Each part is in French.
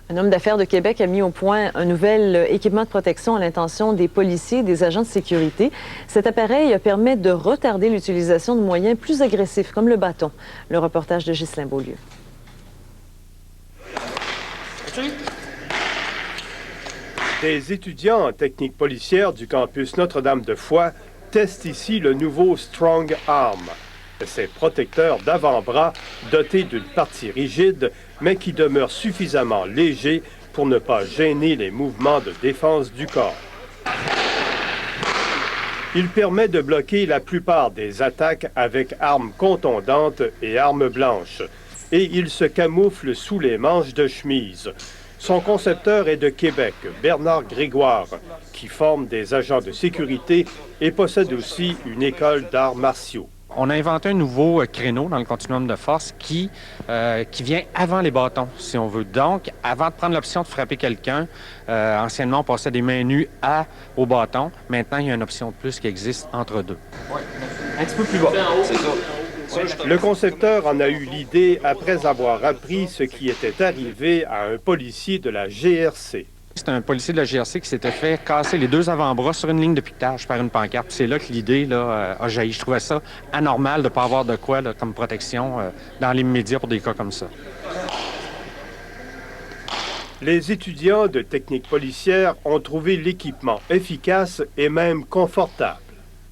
Un homme d'affaires de Québec a mis au point un nouvel équipement de protection à l'intention des policiers et des agents de sécurité. Cet appareil permet de retarder l'utilisation de moyens plus agressifs, comme le bâton. Le reportage de Ghislain Beaulieu. Des étudiants en technique policière du campus Notre-Dame-de-Foix testent ici le nouveau Strong Arm. Ces protecteurs d'avant-bras dotés d'une partie rigide, mais qui demeure suffisamment léger pour ne pas gêner les mouvements de défense du corps. Il permet de bloquer la plupart des attaques avec armes contondantes et armes blanches. Et il se camoufle sous les manches de chemise. Son concepteur est de Québec, Bernard Grégoire, qui forme des agents de sécurité et possède aussi une école d'arts martiaux. On a inventé un nouveau créneau dans le continuum de force qui vient avant les bâtons, si on veut. Donc, avant de prendre l'option de frapper quelqu'un, anciennement, on passait des mains nues au bâton. Maintenant, il y a une option de plus qui existe entre deux. Oui, un petit peu plus bas, c'est ça. Le concepteur en a eu l'idée après avoir appris ce qui était arrivé à un policier de la GRC. C'est un policier de la GRC qui s'était fait casser les deux avant-bras sur une ligne de piquetage par une pancarte. C'est là que l'idée a jailli. Je trouvais ça anormal de ne pas avoir de quoi comme protection dans l'immédiat pour des cas comme ça. Les étudiants de technique policière ont trouvé l'équipement efficace et même confortable.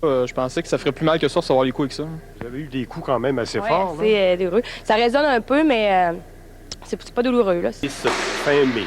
Je pensais que ça ferait plus mal que ça recevoir les coups avec ça. Vous avez eu des coups quand même assez ouais, forts. C'est douloureux. Ça résonne un peu, mais c'est pas douloureux. Là. Fin mai.